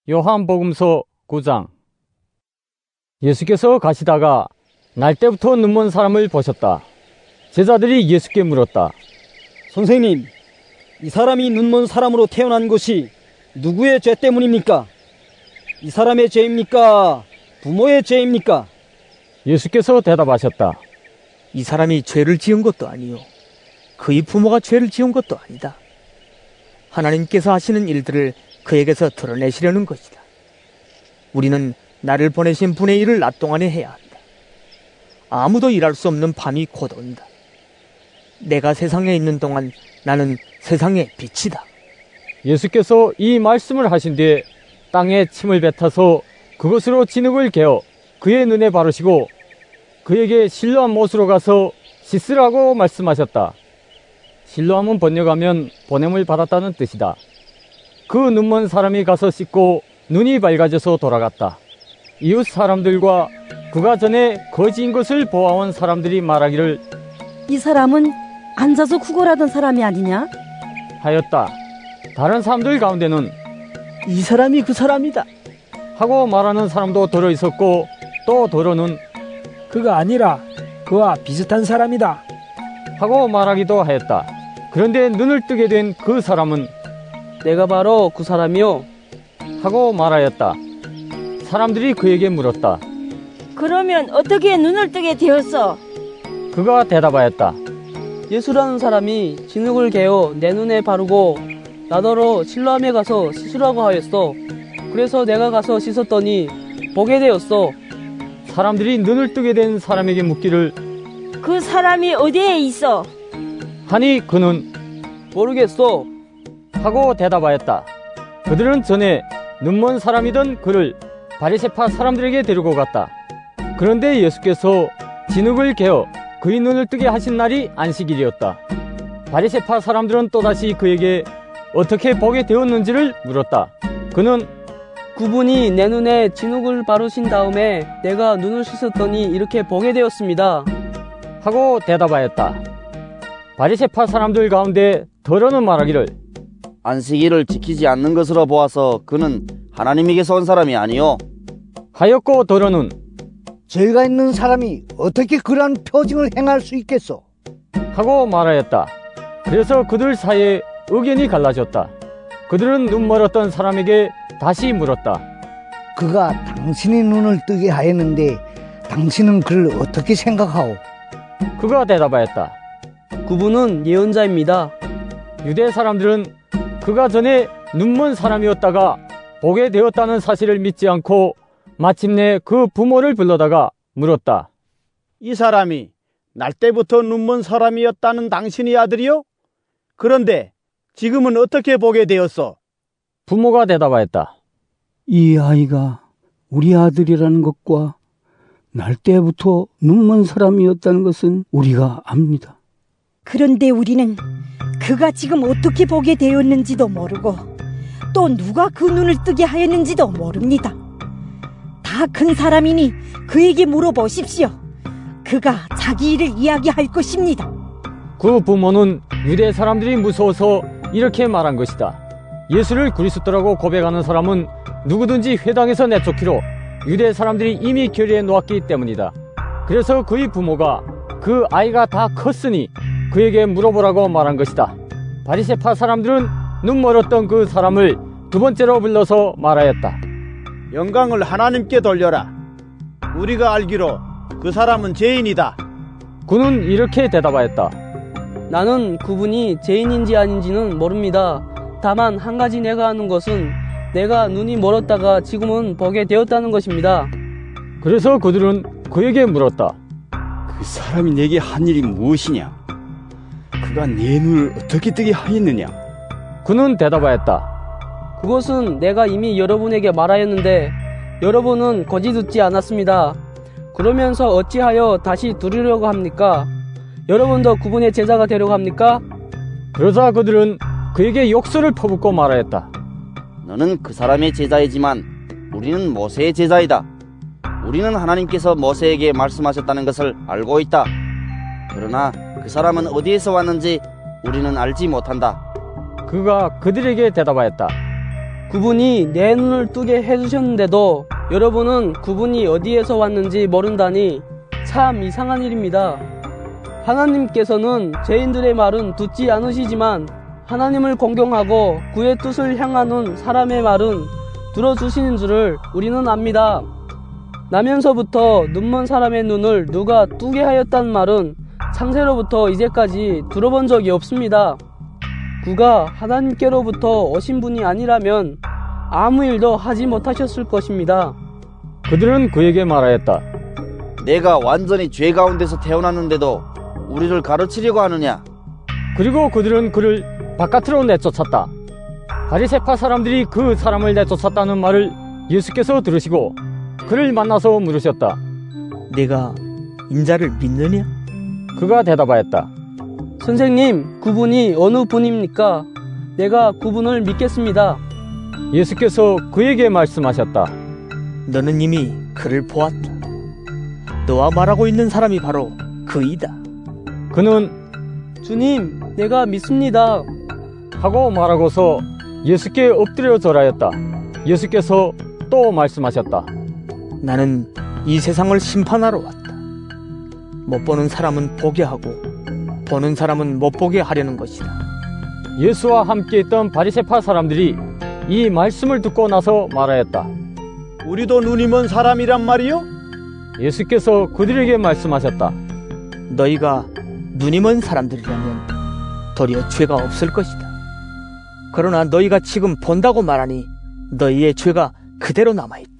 요한복음서 9장. 예수께서 가시다가 날때부터 눈먼 사람을 보셨다. 제자들이 예수께 물었다. 선생님, 이 사람이 눈먼 사람으로 태어난 것이 누구의 죄 때문입니까? 이 사람의 죄입니까? 부모의 죄입니까? 예수께서 대답하셨다. 이 사람이 죄를 지은 것도 아니요, 그의 부모가 죄를 지은 것도 아니다. 하나님께서 하시는 일들을 그에게서 드러내시려는 것이다. 우리는 나를 보내신 분의 일을 낮 동안에 해야 한다. 아무도 일할 수 없는 밤이 곧 온다. 내가 세상에 있는 동안 나는 세상의 빛이다. 예수께서 이 말씀을 하신 뒤에 땅에 침을 뱉어서 그것으로 진흙을 개어 그의 눈에 바르시고 그에게 실로암 못으로 가서 씻으라고 말씀하셨다. 실로암은 번역하면 보냄을 받았다는 뜻이다. 그 눈먼 사람이 가서 씻고 눈이 밝아져서 돌아갔다. 이웃 사람들과 그가 전에 거지인 것을 보아온 사람들이 말하기를, 이 사람은 앉아서 구걸하던 사람이 아니냐? 하였다. 다른 사람들 가운데는 이 사람이 그 사람이다 하고 말하는 사람도 들어 있었고, 또 더러는 그가 아니라 그와 비슷한 사람이다 하고 말하기도 하였다. 그런데 눈을 뜨게 된 그 사람은 내가 바로 그 사람이요 하고 말하였다. 사람들이 그에게 물었다. 그러면 어떻게 눈을 뜨게 되었어? 그가 대답하였다. 예수라는 사람이 진흙을 개어 내 눈에 바르고 나더러 실로암에 가서 씻으라고 하였어. 그래서 내가 가서 씻었더니 보게 되었어. 사람들이 눈을 뜨게 된 사람에게 묻기를, 그 사람이 어디에 있어? 하니 그는 모르겠어 하고 대답하였다. 그들은 전에 눈먼 사람이던 그를 바리새파 사람들에게 데리고 갔다. 그런데 예수께서 진흙을 개어 그의 눈을 뜨게 하신 날이 안식일이었다. 바리새파 사람들은 또다시 그에게 어떻게 보게 되었는지를 물었다. 그는 그분이 내 눈에 진흙을 바르신 다음에 내가 눈을 씻었더니 이렇게 보게 되었습니다 하고 대답하였다. 바리새파 사람들 가운데 더러는 말하기를, 안식일을 지키지 않는 것으로 보아서 그는 하나님에게서 온 사람이 아니요 하였고, 더러는 죄가 있는 사람이 어떻게 그러한 표징을 행할 수 있겠소? 하고 말하였다. 그래서 그들 사이에 의견이 갈라졌다. 그들은 눈 멀었던 사람에게 다시 물었다. 그가 당신의 눈을 뜨게 하였는데 당신은 그를 어떻게 생각하오? 그가 대답하였다. 그분은 예언자입니다. 유대 사람들은 그가 전에 눈먼 사람이었다가 보게 되었다는 사실을 믿지 않고 마침내 그 부모를 불러다가 물었다. 이 사람이 날때부터 눈먼 사람이었다는 당신의 아들이요? 그런데 지금은 어떻게 보게 되었어? 부모가 대답하였다. 이 아이가 우리 아들이라는 것과 날때부터 눈먼 사람이었다는 것은 우리가 압니다. 그런데 우리는 그가 지금 어떻게 보게 되었는지도 모르고 또 누가 그 눈을 뜨게 하였는지도 모릅니다. 다 큰 사람이니 그에게 물어보십시오. 그가 자기 일을 이야기할 것입니다. 그 부모는 유대 사람들이 무서워서 이렇게 말한 것이다. 예수를 그리스도라고 고백하는 사람은 누구든지 회당에서 내쫓기로 유대 사람들이 이미 결의해 놓았기 때문이다. 그래서 그의 부모가 그 아이가 다 컸으니 그에게 물어보라고 말한 것이다. 바리새파 사람들은 눈 멀었던 그 사람을 두 번째로 불러서 말하였다. 영광을 하나님께 돌려라. 우리가 알기로 그 사람은 죄인이다. 그는 이렇게 대답하였다. 나는 그분이 죄인인지 아닌지는 모릅니다. 다만 한 가지 내가 아는 것은 내가 눈이 멀었다가 지금은 보게 되었다는 것입니다. 그래서 그들은 그에게 물었다. 그 사람이 내게 한 일이 무엇이냐? 그가 내 눈을 어떻게 뜨게 하였느냐? 그는 대답하였다. 그것은 내가 이미 여러분에게 말하였는데 여러분은 거짓 듣지 않았습니다. 그러면서 어찌하여 다시 들으려고 합니까? 여러분도 그분의 제자가 되려고 합니까? 그러자 그들은 그에게 욕설을 퍼붓고 말하였다. 너는 그 사람의 제자이지만 우리는 모세의 제자이다. 우리는 하나님께서 모세에게 말씀하셨다는 것을 알고 있다. 그러나 그 사람은 어디에서 왔는지 우리는 알지 못한다. 그가 그들에게 대답하였다. 그분이 내 눈을 뜨게 해주셨는데도 여러분은 그분이 어디에서 왔는지 모른다니 참 이상한 일입니다. 하나님께서는 죄인들의 말은 듣지 않으시지만 하나님을 공경하고 그의 뜻을 향하는 사람의 말은 들어주시는 줄을 우리는 압니다. 나면서부터 눈먼 사람의 눈을 누가 뜨게 하였단 말은 창세로부터 이제까지 들어본 적이 없습니다. 그가 하나님께로부터 오신 분이 아니라면 아무 일도 하지 못하셨을 것입니다. 그들은 그에게 말하였다. 내가 완전히 죄 가운데서 태어났는데도 우리를 가르치려고 하느냐? 그리고 그들은 그를 바깥으로 내쫓았다. 바리새파 사람들이 그 사람을 내쫓았다는 말을 예수께서 들으시고 그를 만나서 물으셨다. 내가 인자를 믿느냐? 그가 대답하였다. 선생님, 그분이 어느 분입니까? 내가 그분을 믿겠습니다. 예수께서 그에게 말씀하셨다. 너는 이미 그를 보았다. 너와 말하고 있는 사람이 바로 그이다. 그는 주님, 내가 믿습니다. 하고 말하고서 예수께 엎드려 절하였다. 예수께서 또 말씀하셨다. 나는 이 세상을 심판하러 왔다. 못 보는 사람은 보게 하고 보는 사람은 못 보게 하려는 것이다. 예수와 함께 있던 바리새파 사람들이 이 말씀을 듣고 나서 말하였다. 우리도 눈이 먼 사람이란 말이요? 예수께서 그들에게 말씀하셨다. 너희가 눈이 먼 사람들이라면 도리어 죄가 없을 것이다. 그러나 너희가 지금 본다고 말하니 너희의 죄가 그대로 남아있다.